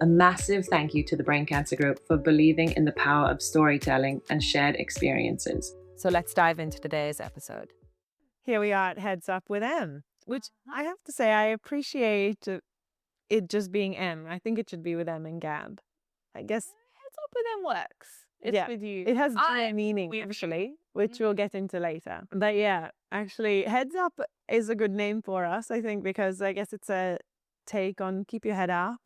A massive thank you to the Brain Cancer Group for believing in the power of storytelling and shared experiences. So let's dive into today's episode. Here we are at Heads Up with M, which I have to say I appreciate it just being M. I think it should be with M and Gab. I guess Heads Up with M works. It's with you. it has a meaning actually, which we'll get into later. But yeah, actually, Heads Up is a good name for us, I think, because I guess it's a take on keep your head up.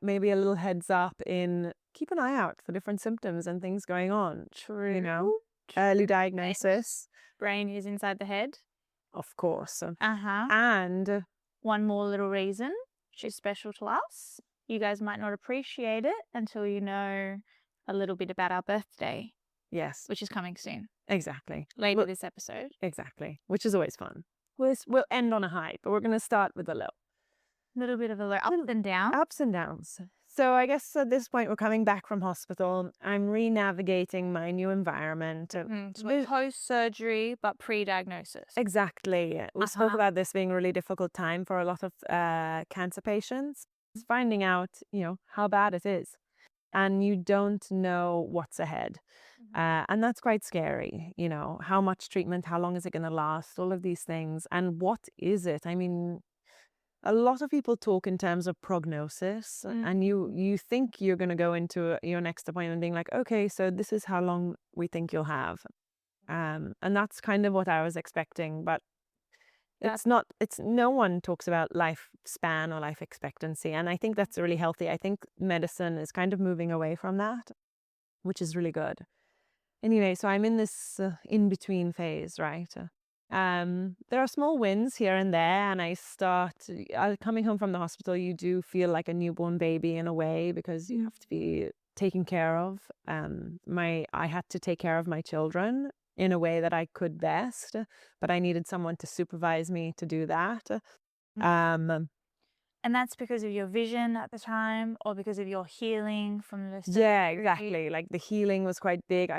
Maybe a little heads up in keep an eye out for different symptoms and things going on. True. You know, early diagnosis. Brain is inside the head. Of course. Uh-huh. And one more little reason she's special to us. You guys might not appreciate it until you know a little bit about our birthday. Yes. Which is coming soon. Exactly. Later this episode. Exactly. Which is always fun. We'll end on a high, but we're going to start with a low. Little bit of a low, ups and downs. Ups and downs. So I guess at this point we're coming back from hospital. I'm re-navigating my new environment. So post-surgery, but pre-diagnosis. Exactly. We spoke about this being a really difficult time for a lot of cancer patients. It's finding out, how bad it is. And you don't know what's ahead. And that's quite scary. How much treatment, how long is it going to last, all of these things. And what is it? I mean, a lot of people talk in terms of prognosis, and you think you're going to go into your next appointment being like, okay, so this is how long we think you'll have. And that's kind of what I was expecting, but no one talks about lifespan or life expectancy. And I think that's really healthy. I think medicine is kind of moving away from that, which is really good. Anyway, so I'm in this in-between phase, right? There are small wins here and there, and coming home from the hospital, you do feel like a newborn baby in a way because you have to be taken care of. I had to take care of my children in a way that I could best, but I needed someone to supervise me to do that. And that's because of your vision at the time or because of your healing from the surgery? Yeah, exactly. Like the healing was quite big.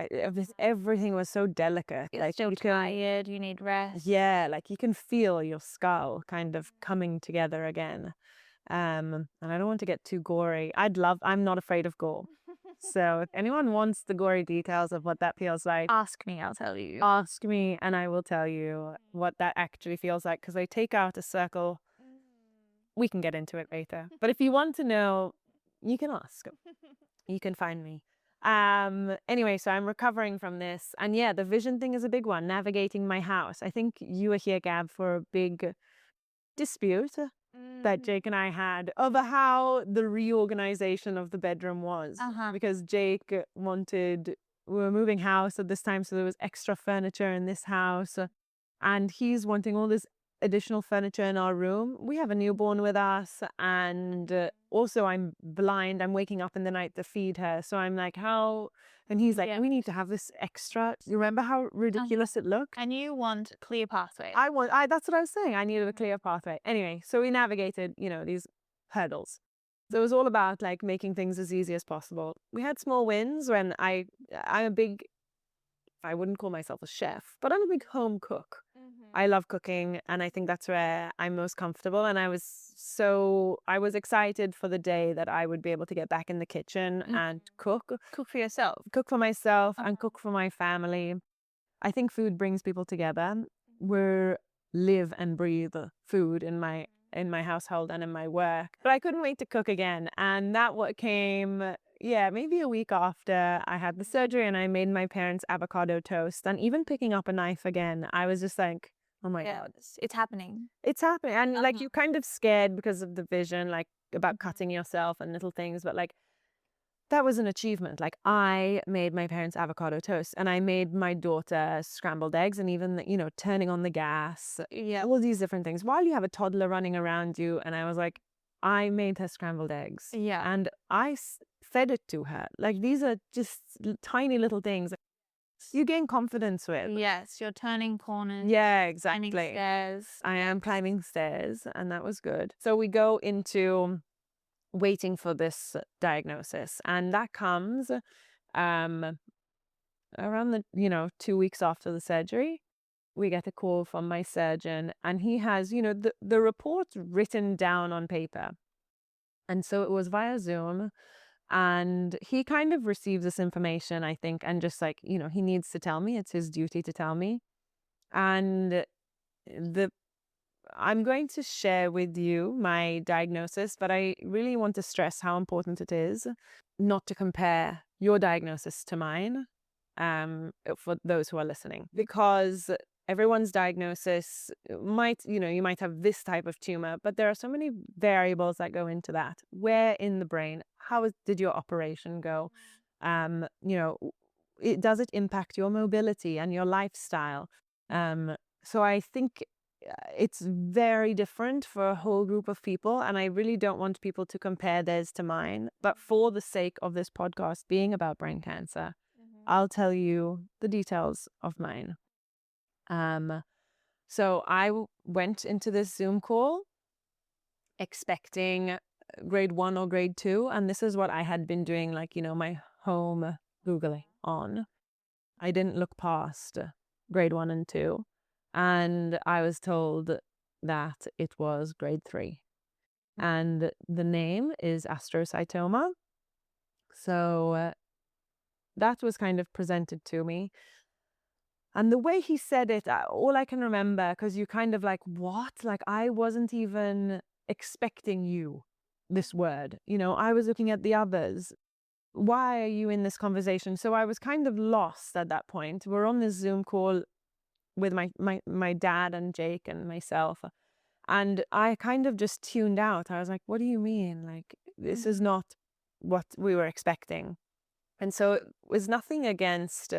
Everything was so delicate. You're still tired, you need rest. Yeah, like you can feel your skull kind of coming together again. And I don't want to get too gory. I'm not afraid of gore. So if anyone wants the gory details of what that feels like, ask me, I'll tell you. Ask me and I will tell you what that actually feels like, because I take out a circle. We can get into it later. But if you want to know, you can ask. You can find me. Anyway, so I'm recovering from this. And yeah, the vision thing is a big one, navigating my house. I think you were here, Gab, for a big dispute that Jake and I had over how the reorganization of the bedroom was. Because Jake we were moving house at this time, so there was extra furniture in this house. And he's wanting all this additional furniture in our room. We have a newborn with us, and also I'm blind. I'm waking up in the night to feed her. So I'm like, how? And he's like, we need to have this extra. You remember how ridiculous it looked? And you want a clear pathway. That's what I was saying. I needed a clear pathway. Anyway, so we navigated, these hurdles. So it was all about like making things as easy as possible. We had small wins when I'm a big, I wouldn't call myself a chef, but I'm a big home cook. I love cooking, and I think that's where I'm most comfortable. And I was excited for the day that I would be able to get back in the kitchen and cook. Cook for yourself. Cook for myself and cook for my family. I think food brings people together. We live and breathe food in my household and in my work. But I couldn't wait to cook again. And that came, maybe a week after I had the surgery, and I made my parents avocado toast. And even picking up a knife again, I was just like, oh my God. It's happening. It's happening. And like, you're kind of scared because of the vision, like about cutting yourself and little things. But like, that was an achievement. Like, I made my parents avocado toast, and I made my daughter scrambled eggs, and even, turning on the gas. Yeah. All these different things while you have a toddler running around you. And I was like, I made her scrambled eggs. Yeah. And I fed it to her. Like, these are just tiny little things you gain confidence with. Yes, you're turning corners. Yeah, exactly. Climbing stairs. I am climbing stairs, and that was good. So we go into waiting for this diagnosis, and that comes around the 2 weeks after the surgery. We get a call from my surgeon, and he has the report written down on paper. And so it was via Zoom. And he kind of receives this information, I think, and just like, he needs to tell me. It's his duty to tell me. And I'm going to share with you my diagnosis, but I really want to stress how important it is not to compare your diagnosis to mine, for those who are listening, because everyone's diagnosis might, you might have this type of tumor, but there are so many variables that go into that. Where in the brain? Did your operation go? Does it impact your mobility and your lifestyle? So I think it's very different for a whole group of people, and I really don't want people to compare theirs to mine. But for the sake of this podcast being about brain cancer, I'll tell you the details of mine. So I went into this Zoom call expecting grade 1 or grade 2, and this is what I had been doing, like, my home Googling on. I didn't look past grade 1 and 2. And I was told that it was grade 3. And the name is astrocytoma. So that was kind of presented to me. And the way he said it, all I can remember, because you kind of like, what? Like, I wasn't even expecting this word. I was looking at the others. Why are you in this conversation? So I was kind of lost at that point. We're on this Zoom call with my dad and Jake and myself. And I kind of just tuned out. I was like, what do you mean? Like, this is not what we were expecting. And so it was nothing against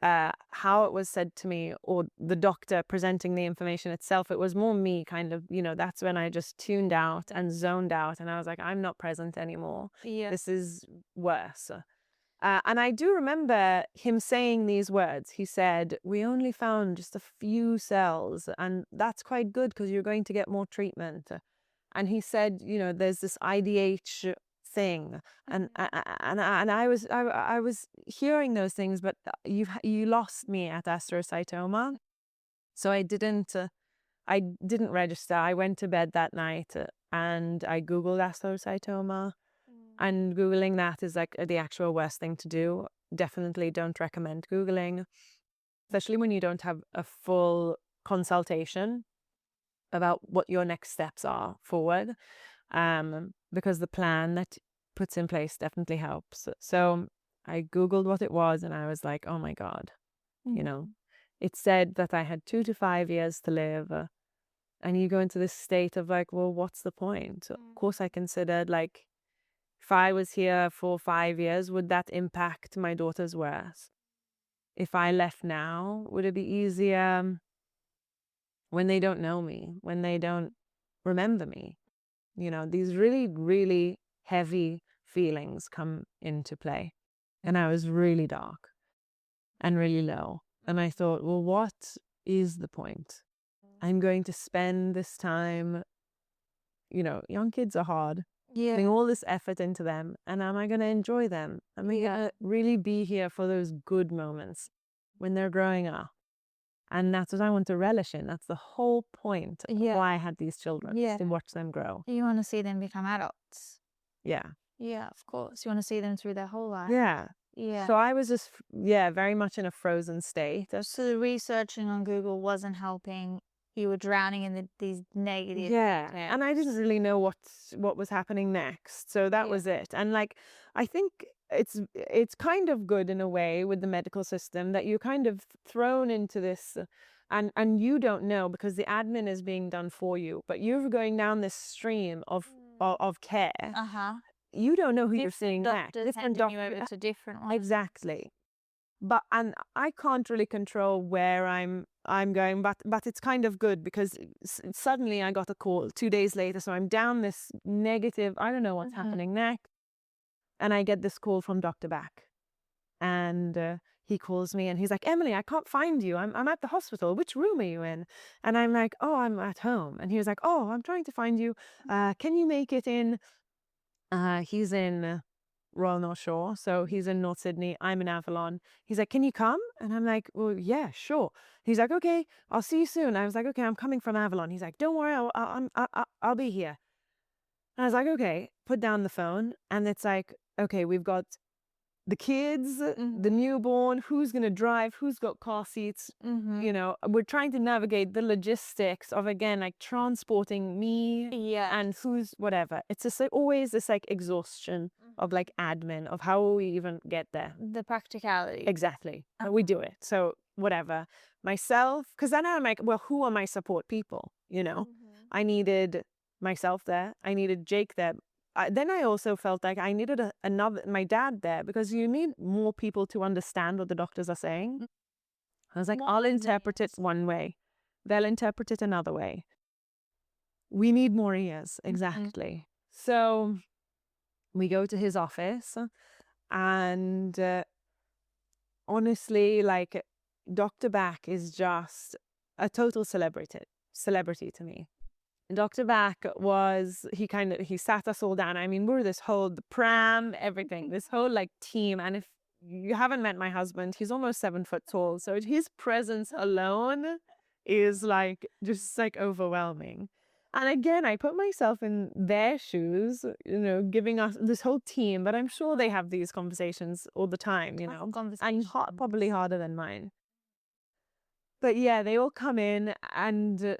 how it was said to me or the doctor presenting the information itself. It was more me kind of, that's when I just tuned out and zoned out. And I was like, I'm not present anymore. Yeah. This is worse. And I do remember him saying these words. He said, we only found just a few cells, and that's quite good because you're going to get more treatment. And he said, there's this IDH thing. And I was hearing those things, but you lost me at astrocytoma. So I didn't register. I went to bed that night and I Googled astrocytoma. And Googling that is like the actual worst thing to do. Definitely don't recommend Googling, especially when you don't have a full consultation about what your next steps are forward, because the plan that puts in place definitely helps. So I Googled what it was and I was like, oh my God, it said that I had 2 to 5 years to live. And you go into this state of like, well, what's the point? Of course, I considered like, if I was here for 5 years, would that impact my daughter's worse? If I left now, would it be easier when they don't know me, when they don't remember me? These really, really heavy feelings come into play. And I was really dark and really low. And I thought, well, what is the point? I'm going to spend this time, young kids are hard. Putting all this effort into them, and am I going to enjoy them? Am I going to really be here for those good moments when they're growing up? And that's what I want to relish in. That's the whole point of why I had these children, to watch them grow. You want to see them become adults. Yeah. Yeah, of course. You want to see them through their whole life. Yeah. Yeah. So I was just, very much in a frozen state. So the researching on Google wasn't helping. You were drowning in these negative. Yeah. And I didn't really know what was happening next. So that was it. And like, I think it's kind of good in a way with the medical system that you're kind of thrown into this and you don't know because the admin is being done for you, but you're going down this stream of care. You don't know who you're seeing next. Different doctors handing you over to different ones. Exactly. And I can't really control where I'm going, but it's kind of good because suddenly I got a call 2 days later. So I'm down this negative, I don't know what's happening next. And I get this call from Dr. Back. And he calls me and he's like, Emily, I can't find you. I'm at the hospital. Which room are you in? And I'm like, oh, I'm at home. And he was like, oh, I'm trying to find you. Can you make it in? He's in Royal North Shore. So he's in North Sydney. I'm in Avalon. He's like, can you come? And I'm like, well, yeah, sure. He's like, okay, I'll see you soon. I was like, okay, I'm coming from Avalon. He's like, don't worry, I'll be here. I was like, okay, put down the phone. And it's like, okay, we've got the kids, the newborn, who's going to drive, who's got car seats. You know, we're trying to navigate the logistics of, again, like transporting me and who's whatever. It's just like always this like exhaustion of like admin of how will we even get there. The practicality. Exactly. But we do it. So whatever. Myself, because then I'm like, well, who are my support people? You know, I needed myself there. I needed Jake there. Then I also felt like I needed my dad there, because you need more people to understand what the doctors are saying. I was like, More I'll eyes and interpret it ears. one way. They'll interpret it another way. We need more ears. Exactly. So we go to his office, and honestly, like, Dr. Back is just a total celebrity to me. Dr. Back he sat us all down. I mean, we're the pram, everything, this whole like team. And if you haven't met my husband, he's almost 7 foot tall. So his presence alone is like, just like overwhelming. And again, I put myself in their shoes, you know, giving us this whole team, but I'm sure they have these conversations all the time, you know, and probably harder than mine. But yeah, they all come in, and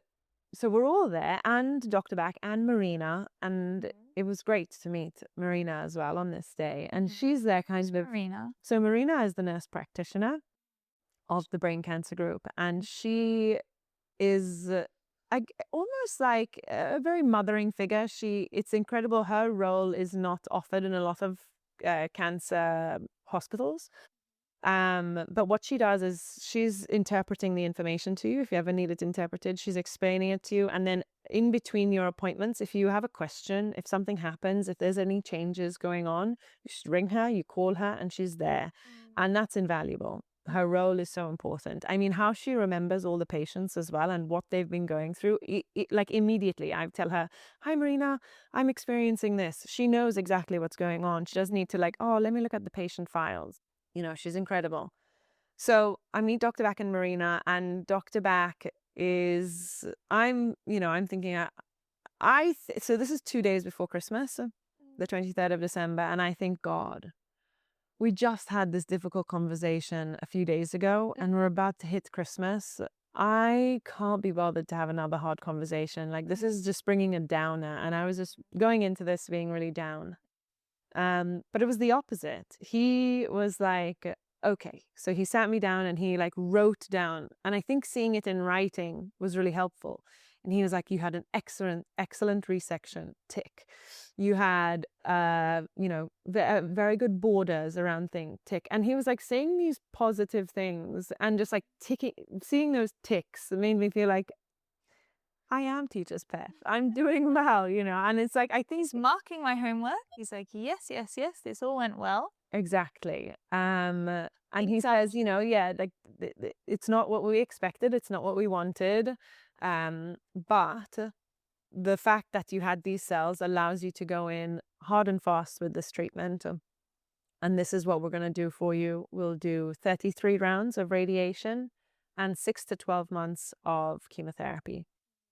so we're all there, and Dr. Back and Marina, and it was great to meet Marina as well on this day. And she's there kind of. Marina. So Marina is the nurse practitioner of the brain cancer group, and she is almost like a very mothering figure. It's incredible. Her role is not offered in a lot of cancer hospitals. But what she does is she's interpreting the information to you. If you ever need it interpreted, she's explaining it to you. And then in between your appointments, if you have a question, if something happens, if there's any changes going on, you just ring her, you call her, and she's there. And that's invaluable. Her role is so important. I mean, how she remembers all the patients as well and what they've been going through. Like immediately, I tell her, "Hi, Marina, I'm experiencing this." She knows exactly what's going on. She doesn't need to like, "Oh, let me look at the patient files." You know, she's incredible. So I meet Dr. Back and Marina, and Dr. Back is, I'm thinking, so this is 2 days before Christmas, the 23rd of December. And I think, God, we just had this difficult conversation a few days ago, and we're about to hit Christmas. I can't be bothered to have another hard conversation. Like, this is just bringing a downer. And I was just going into this being really down. But it was the opposite. He was like, okay. So he sat me down and he like wrote down, and I think seeing it in writing was really helpful. And he was like, you had an excellent resection, tick. You had, very good borders around thing, tick. And he was like saying these positive things, and just like seeing those ticks made me feel like, I am teacher's pet. I'm doing well, you know. And it's like, I think He's marking my homework. He's like, yes, this all went well. exactly. And he says, you know, yeah, like it's not what we expected. It's not what we wanted. But the fact that you had these cells allows you to go in hard and fast with this treatment. And this is what we're going to do for you. We'll do 33 rounds of radiation and 6 to 12 months of chemotherapy.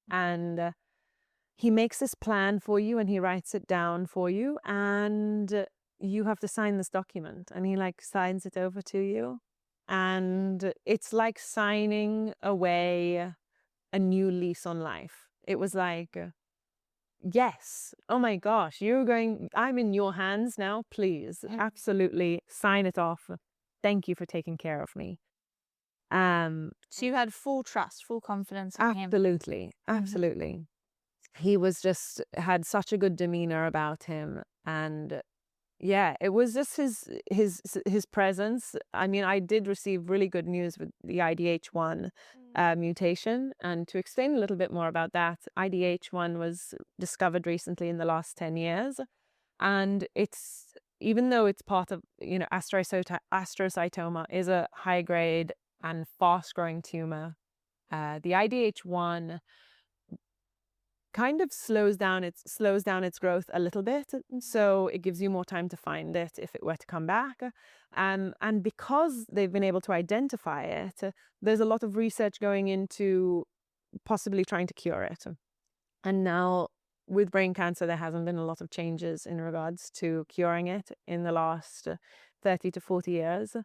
And he makes this plan for you, and he writes it down for you, and you have to sign this document. And he like signs it over to you, and it's like signing away a new lease on life. It was like, yes, oh my gosh, I'm in your hands now. Please, absolutely sign it off. Thank you for taking care of me. So you had full trust, full confidence in him. Absolutely. He had such a good demeanor about him. And yeah, it was just his presence. I mean, I did receive really good news with the IDH1 mutation. And to explain a little bit more about that, IDH1 was discovered recently in the last 10 years. And even though it's part of, you know, astrocytoma is a high grade and fast growing tumor, the IDH1 kind of slows down its growth a little bit, so it gives you more time to find it if it were to come back. And because they've been able to identify it, there's a lot of research going into possibly trying to cure it. And now with brain cancer, there hasn't been a lot of changes in regards to curing it in the last 30 to 40 years.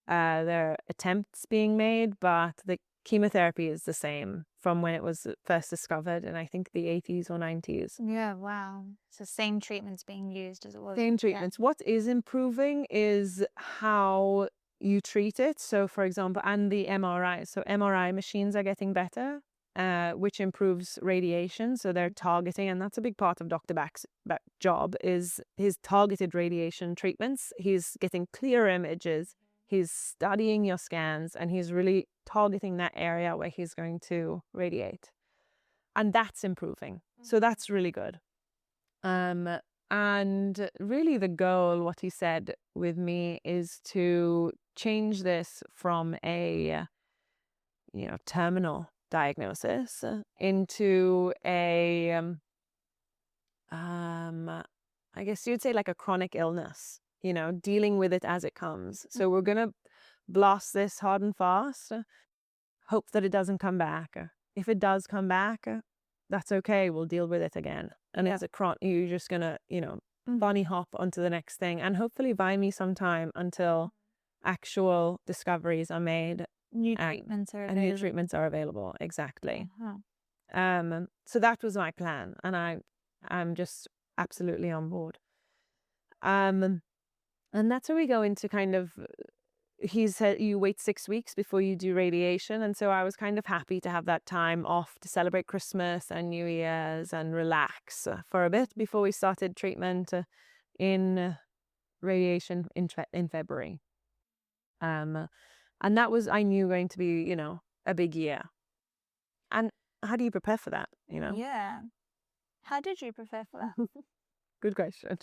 There are attempts being made, but the chemotherapy is the same from when it was first discovered in, I think, the 80s or 90s. Yeah, wow. So same treatments being used as it was. Same treatments. What is improving is how you treat it. So, for example, and the MRI. So MRI machines are getting better, which improves radiation. So they're targeting, and that's a big part of Dr. Back's job, is his targeted radiation treatments. He's getting clear images. He's studying your scans, and he's really targeting that area where he's going to radiate. And that's improving. So that's really good. And really the goal, what he said with me, is to change this from a, terminal diagnosis into a, I guess you'd say like a chronic illness, dealing with it as it comes. So we're going to blast this hard and fast, hope that it doesn't come back. If it does come back, that's okay. We'll deal with it again. And as a chronic, you're just going to, bunny hop onto the next thing, and hopefully buy me some time until actual discoveries are made. New treatments are available. And new treatments are available. Exactly. So that was my plan, and I'm just absolutely on board. And that's where we go into kind of, he said you wait 6 weeks before you do radiation. And so I was kind of happy to have that time off to celebrate Christmas and New Year's and relax for a bit before we started treatment in radiation in February. And that was, I knew, going to be, a big year. And how do you prepare for that, Yeah. How did you prepare for that? Good question.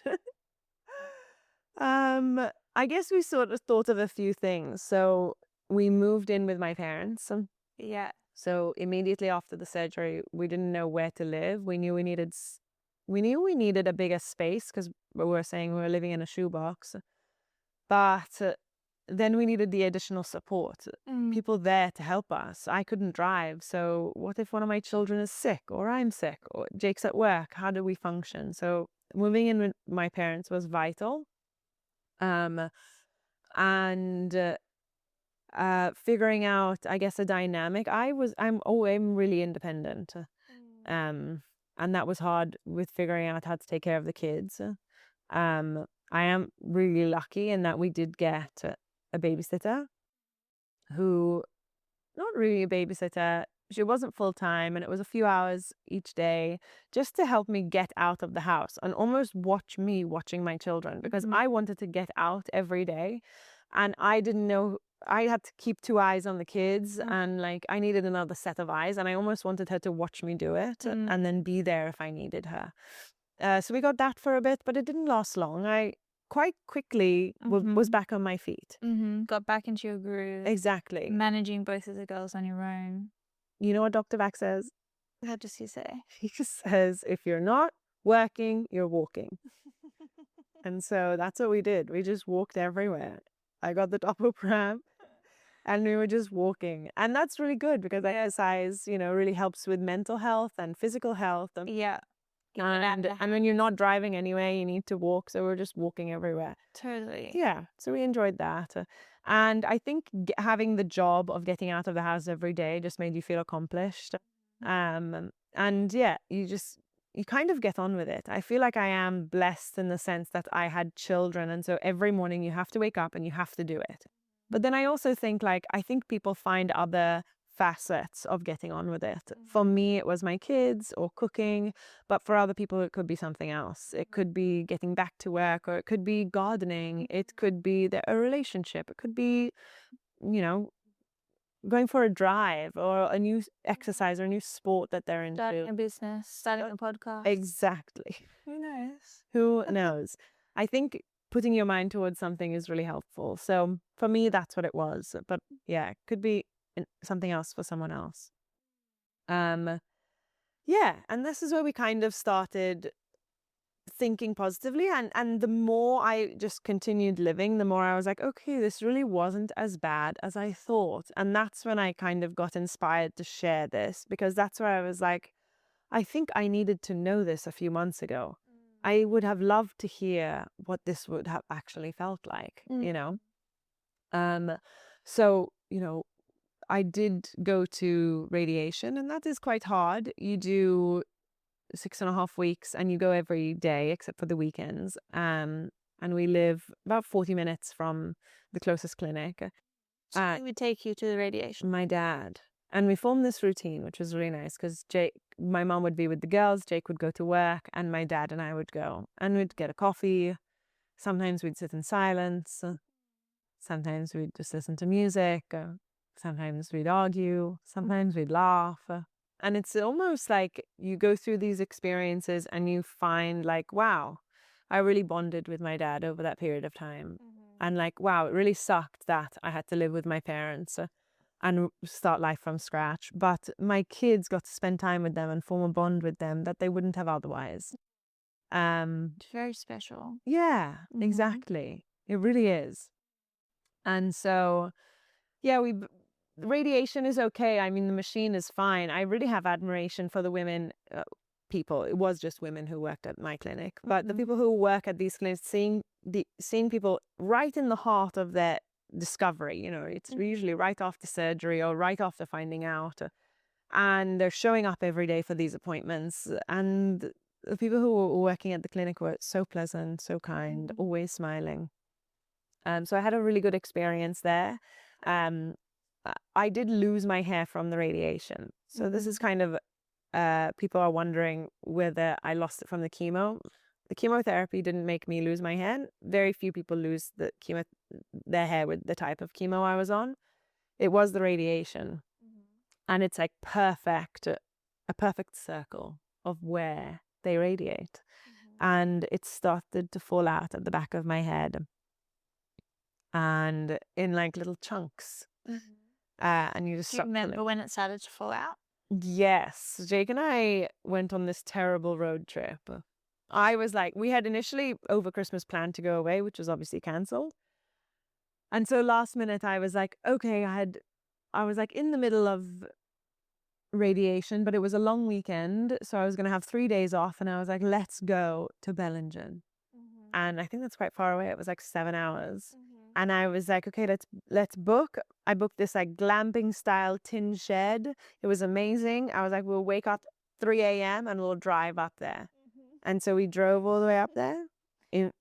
I guess we sort of thought of a few things. So we moved in with my parents. Yeah. So immediately after the surgery, we didn't know where to live. We knew we needed a bigger space because we were saying we were living in a shoebox. But then we needed the additional support, people there to help us. I couldn't drive. So what if one of my children is sick, or I'm sick, or Jake's at work? How do we function? So moving in with my parents was vital. And figuring out, I guess, a dynamic. I'm really independent. And that was hard with figuring out how to take care of the kids. I am really lucky in that we did get a babysitter who, not really a babysitter, she wasn't full-time, and it was a few hours each day just to help me get out of the house and almost watch me watching my children, because I wanted to get out every day, and I didn't know, I had to keep 2 eyes on the kids, and I needed another set of eyes, and I almost wanted her to watch me do it and then be there if I needed her. So we got that for a bit, but it didn't last long. I quite quickly was back on my feet. Got back into your groove. Exactly. Managing both of the girls on your own. You know what Dr. Back says? What does he say? He just says, if you're not working, you're walking. And so that's what we did. We just walked everywhere. I got the Doppel pram and we were just walking. And that's really good because exercise, really helps with mental health and physical health. Yeah. And when you're not driving anywhere, you need to walk. So we're just walking everywhere. Totally. Yeah. So we enjoyed that. And I think having the job of getting out of the house every day just made you feel accomplished. And yeah, you kind of get on with it. I feel like I am blessed in the sense that I had children. And so every morning you have to wake up and you have to do it. But then I also think I think people find other facets of getting on with it. For me, it was my kids or cooking, but for other people, it could be something else. It could be getting back to work, or it could be gardening. It could be a relationship. It could be, going for a drive or a new exercise or a new sport that they're into. Starting a business, starting a podcast. Exactly. Who knows? Who knows? I think putting your mind towards something is really helpful. So for me, that's what it was. But yeah, it could be something else for someone else. Yeah, and this is where we kind of started thinking positively, and the more I just continued living, the more I was like, okay, this really wasn't as bad as I thought. And that's when I kind of got inspired to share this, because that's where I was like, I think I needed to know this a few months ago. I would have loved to hear what this would have actually felt like, you know? So, you know, I did go to radiation, and that is quite hard. You do 6.5 weeks and you go every day except for the weekends. And we live about 40 minutes from the closest clinic. Who would take you to the radiation? My dad. And we formed this routine, which was really nice because my mom would be with the girls, Jake would go to work, and my dad and I would go. And we'd get a coffee. Sometimes we'd sit in silence. Sometimes we'd just listen to music. Sometimes we'd argue. Sometimes we'd laugh. And it's almost like you go through these experiences and you find like, wow, I really bonded with my dad over that period of time. And like, wow, it really sucked that I had to live with my parents and start life from scratch. But my kids got to spend time with them and form a bond with them that they wouldn't have otherwise. It's very special. Yeah, exactly. It really is. And so, yeah, radiation is okay. I mean, the machine is fine. I really have admiration for the women, people. It was just women who worked at my clinic, but the people who work at these clinics, seeing people right in the heart of their discovery. You know, it's usually right after surgery or right after finding out, and they're showing up every day for these appointments. And the people who were working at the clinic were so pleasant, so kind, always smiling. So I had a really good experience there. I did lose my hair from the radiation. So this is kind of, people are wondering whether I lost it from the chemo. The chemotherapy didn't make me lose my hair. Very few people lose their hair with the type of chemo I was on. It was the radiation. And it's like a perfect circle of where they radiate. And it started to fall out at the back of my head. And in like little chunks. And you just Do you remember when it started to fall out? Yes. Jake and I went on this terrible road trip. I was like, we had initially over Christmas planned to go away, which was obviously cancelled. And so last minute I was like, okay, I was like in the middle of radiation, but it was a long weekend. So I was going to have 3 days off, and I was like, let's go to Bellingen. And I think that's quite far away. It was like 7 hours. And I was like, okay, let's book. I booked this like glamping style tin shed. It was amazing. I was like, we'll wake up 3 a.m. and we'll drive up there. And so we drove all the way up there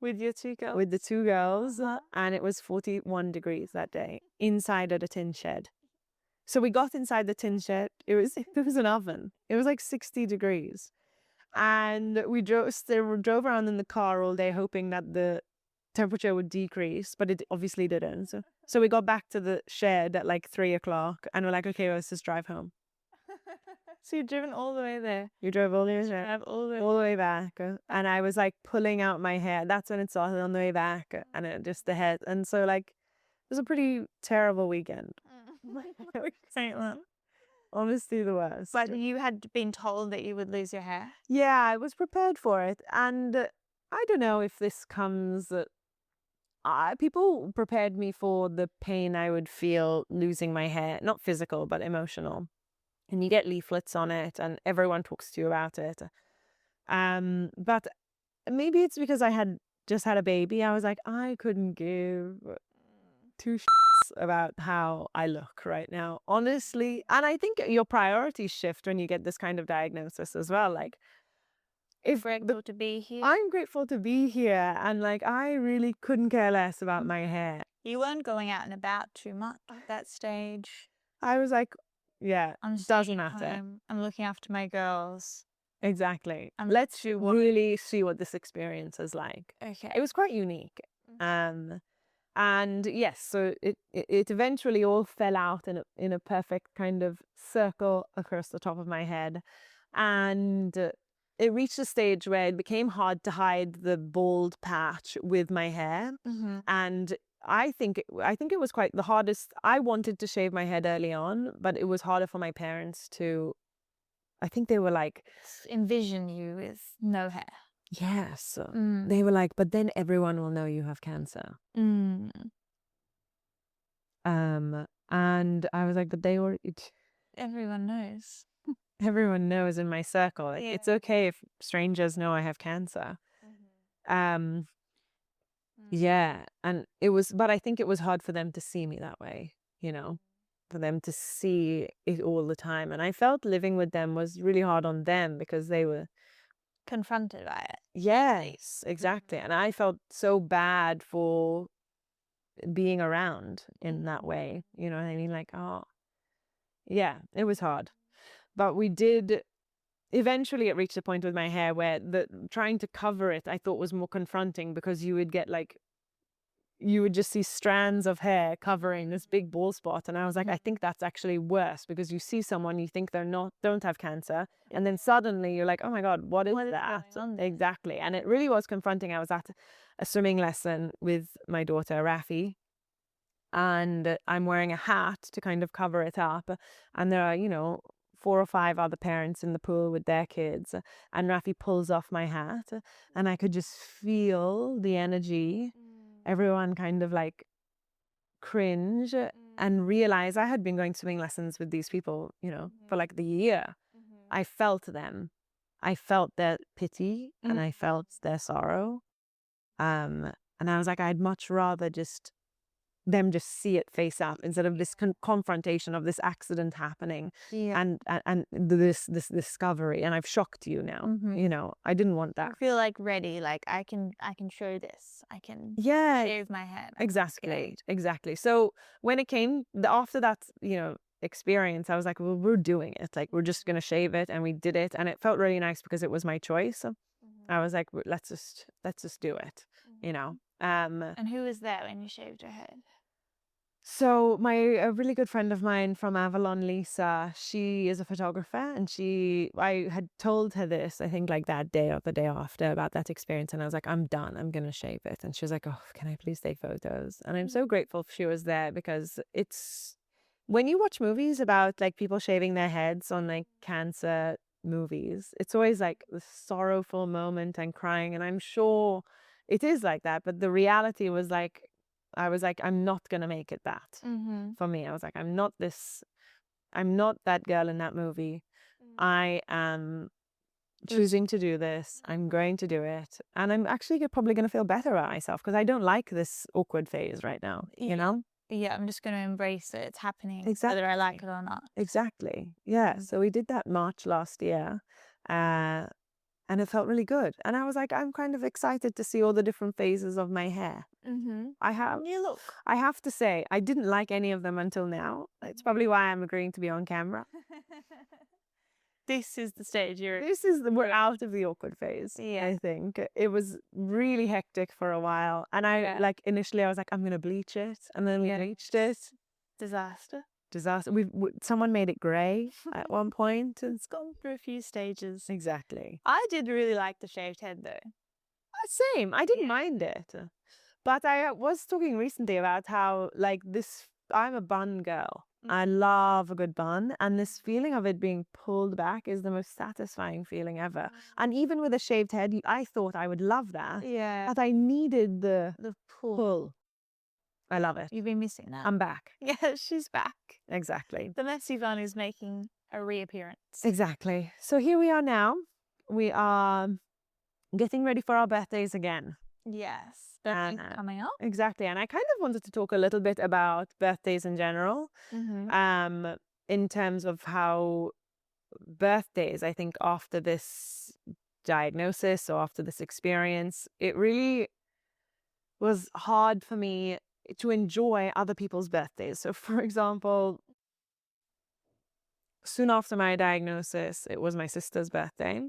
With your two girls? with the two girls. And it was 41 degrees that day inside of the tin shed. So we got inside the tin shed. It was an oven. It was like 60 degrees. And we drove around in the car all day hoping that the temperature would decrease, but it obviously didn't. So we got back to the shed at like 3 o'clock and we're like, okay, let's just drive home. So you've driven all the way there? You drove all the way there, All the all the way back. And I was like pulling out my hair. That's when it started on the way back. And it just the head. And so like, it was a pretty terrible weekend. Honestly, the worst. But you had been told that you would lose your hair? Yeah, I was prepared for it. And I don't know if this comes... people prepared me for the pain I would feel losing my hair. Not physical, but emotional. And you get leaflets on it and everyone talks to you about it. But maybe it's because I had just had a baby. I was like, I couldn't give two shits about how I look right now, honestly. And I think your priorities shift when you get this kind of diagnosis as well. Like, Grateful to be here. I'm grateful to be here, and like I really couldn't care less about my hair. You weren't going out and about too much at that stage. I was like, yeah, doesn't matter. I'm looking after my girls. Exactly. Let's really see what this experience is like. Okay. It was quite unique. And yes, so it eventually all fell out in a perfect kind of circle across the top of my head. And it reached a stage where it became hard to hide the bald patch with my hair. And I think it was quite the hardest. I wanted to shave my head early on, but it was harder for my parents to... I think they were like... envision you with no hair. Yes. They were like, but then everyone will know you have cancer. And I was like, but they already... Everyone knows. everyone knows in my circle. Like, it's okay if strangers know I have cancer. Yeah. And but I think it was hard for them to see me that way, for them to see it all the time. And I felt living with them was really hard on them because they were confronted by it. Yes, exactly. And I felt so bad for being around in that way. You know what I mean? Like, oh, yeah, it was hard. But we did, eventually it reached a point with my hair where trying to cover it, I thought was more confronting because you would get you would just see strands of hair covering this big bald spot. And I was like, I think that's actually worse because you see someone, you think don't have cancer. And then suddenly you're like, oh my God, what is that? Exactly. And it really was confronting. I was at a swimming lesson with my daughter, Rafi, and I'm wearing a hat to kind of cover it up. And there are, 4 or 5 other parents in the pool with their kids. And Rafi pulls off my hat and I could just feel the energy. Everyone kind of like cringe and realize I had been going swimming lessons with these people, for like the year. I felt them. I felt their pity and I felt their sorrow. And I was like, I'd much rather them just see it face up instead of this confrontation of this accident happening and this discovery. And I've shocked you now. I didn't want that. I feel like ready, like I can show this. I can shave my head. Exactly. So when it came after that, experience, I was like, well, we're doing it. Like, we're just gonna shave it, and we did it, and it felt really nice because it was my choice. I was like, let's just do it. And who was there when you shaved your head? So a really good friend of mine from Avalon, Lisa, she is a photographer, and I had told her this, I think like that day or the day after, about that experience. And I was like, I'm done. I'm going to shave it. And she was like, oh, can I please take photos? And I'm so grateful she was there because when you watch movies about like people shaving their heads on like cancer movies, it's always like the sorrowful moment and crying. And I'm sure it is like that. But the reality was like, I was like, I'm not going to make it that for me. I was like, I'm not that girl in that movie. I am choosing to do this. I'm going to do it. And I'm actually probably going to feel better about myself because I don't like this awkward phase right now, Yeah, I'm just going to embrace it. It's happening, exactly. Whether I like it or not. Exactly. Yeah. So we did that March last year. And it felt really good. And I was like, I'm kind of excited to see all the different phases of my hair. I have to say, I didn't like any of them until now. It's probably why I'm agreeing to be on camera. This is the stage we're out of the awkward phase. Yeah. I think it was really hectic for a while. And initially I was like, I'm going to bleach it. And then we bleached it. Disaster. Someone made it grey at one point. It's gone through a few stages. Exactly. I did really like the shaved head though. Same. I didn't mind it. But I was talking recently about how like I'm a bun girl. I love a good bun, and this feeling of it being pulled back is the most satisfying feeling ever. And even with a shaved head, I thought I would love that. Yeah. But I needed the pull. I love it. You've been missing that. I'm back. Yeah, she's back. Exactly. The messy bun is making a reappearance. Exactly. So here we are now. We are getting ready for our birthdays again. Yes. Birthdays coming up. Exactly. And I kind of wanted to talk a little bit about birthdays in general. In terms of how birthdays, I think after this diagnosis or after this experience, it really was hard for me to enjoy other people's birthdays. So for example, soon after my diagnosis, it was my sister's birthday.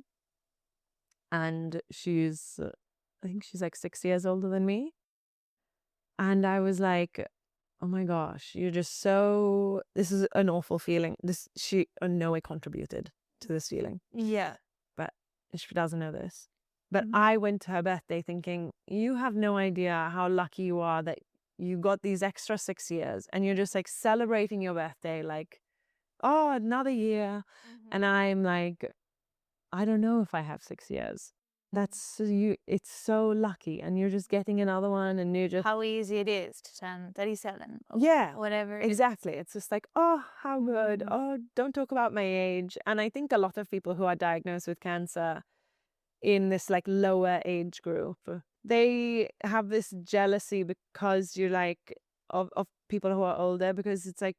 And I think she's like 6 years older than me. And I was like, oh my gosh, you're just this is an awful feeling. She in no way contributed to this feeling. Yeah. But she doesn't know this. But I went to her birthday thinking, you have no idea how lucky you are that you got these extra 6 years and you're just like celebrating your birthday like, oh, another year. And I'm like, I don't know if I have 6 years. it's so lucky, and you're just getting another one, and you're just How easy it is to turn 37 or yeah, whatever. it is. exactly. It's just like, oh, how good. Mm. Oh, don't talk about my age. And I think a lot of people who are diagnosed with cancer in this like lower age group, they have this jealousy because you're like of people who are older, because it's like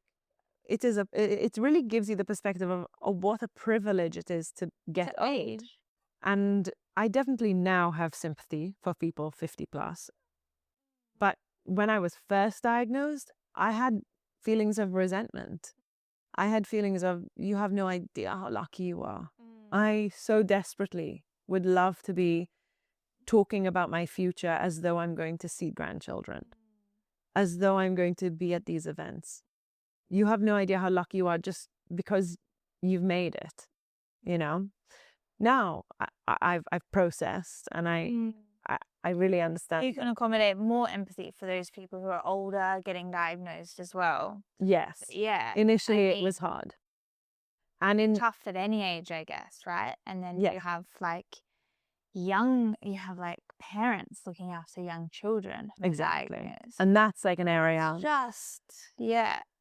it really gives you the perspective of what a privilege it is to get To old. age. And I definitely now have sympathy for people 50 plus. But when I was first diagnosed, I had feelings of resentment. I had feelings of, you have no idea how lucky you are. I so desperately would love to be talking about my future as though I'm going to see grandchildren, as though I'm going to be at these events. You have no idea how lucky you are just because you've made it, you know? Now I've processed, and I really understand. You can accommodate more empathy for those people who are older getting diagnosed as well. Yes. Yeah. Initially, I it mean, was hard. And in tough at any age, I guess, right? And then Yes. you have like parents looking after young children who are Exactly. diagnosed. And that's like an area.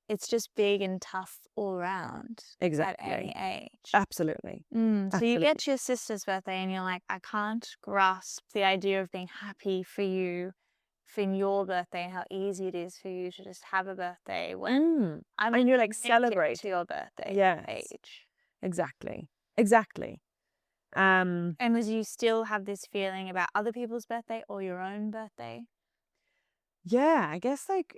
It's just big and tough all around Exactly. at any age. Absolutely. So you Absolutely. get to your sister's birthday and you're like, I can't grasp the idea of being happy for you for your birthday and how easy it is for you to just have a birthday when I'm And you're like linked it celebrate. to your birthday Yes. age. Exactly. And was you still have this feeling about other people's birthday or your own birthday? Yeah, I guess like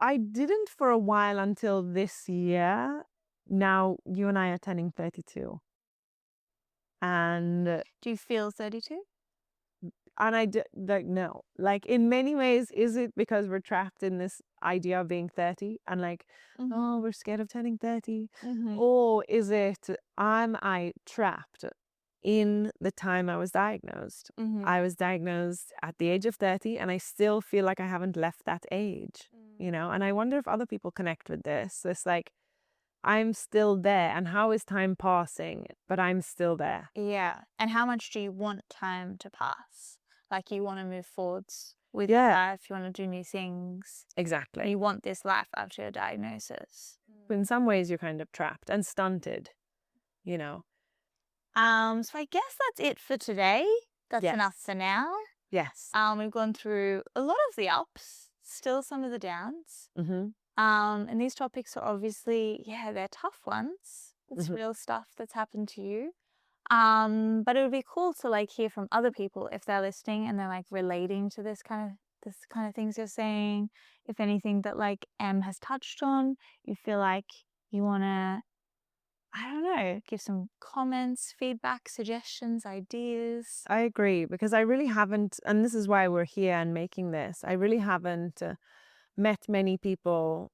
I didn't for a while until this year. Now you and I are turning 32. And Do you feel 32? I like, no, like in many ways, is it because we're trapped in this idea of being 30 and like, oh, we're scared of turning 30? Or is it, am I trapped in the time I was diagnosed? I was diagnosed at the age of 30, and I still feel like I haven't left that age, you know? And I wonder if other people connect with this. It's like, I'm still there, and how is time passing, but I'm still there. Yeah. And how much do you want time to pass? Like you want to move forwards with Yeah. life, you want to do new things. Exactly. You want this life after your diagnosis. In some ways, you're kind of trapped and stunted, you know? So I guess that's it for today. That's Yes. enough for now. Yes. We've gone through a lot of the ups, still some of the downs. And these topics are obviously, they're tough ones. It's real stuff that's happened to you. But it would be cool to like hear from other people if they're listening and they're like relating to this kind of things you're saying. If anything that like Em has touched on, you feel like you want to, I don't know, give some comments, feedback, suggestions, ideas. I agree, because I really haven't, and this is why we're here and making this, I really haven't met many people,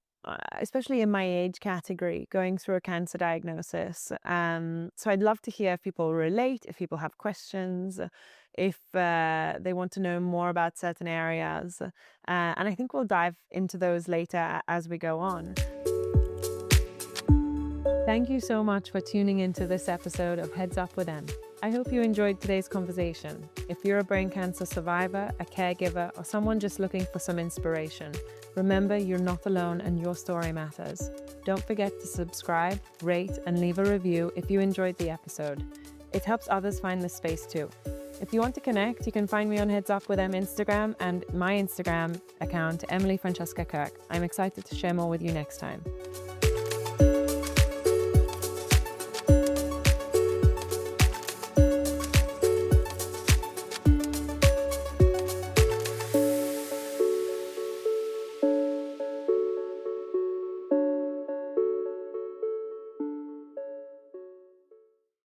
especially in my age category, going through a cancer diagnosis. So I'd love to hear if people relate, if people have questions, if they want to know more about certain areas. And I think we'll dive into those later as we go on. Thank you so much for tuning into this episode of Heads Up with Em. I hope you enjoyed today's conversation. If you're a brain cancer survivor, a caregiver, or someone just looking for some inspiration, remember you're not alone and your story matters. Don't forget to subscribe, rate, and leave a review if you enjoyed the episode. It helps others find this space too. If you want to connect, you can find me on Heads Up with Em Instagram and my Instagram account, Emily Francesca Kirk. I'm excited to share more with you next time.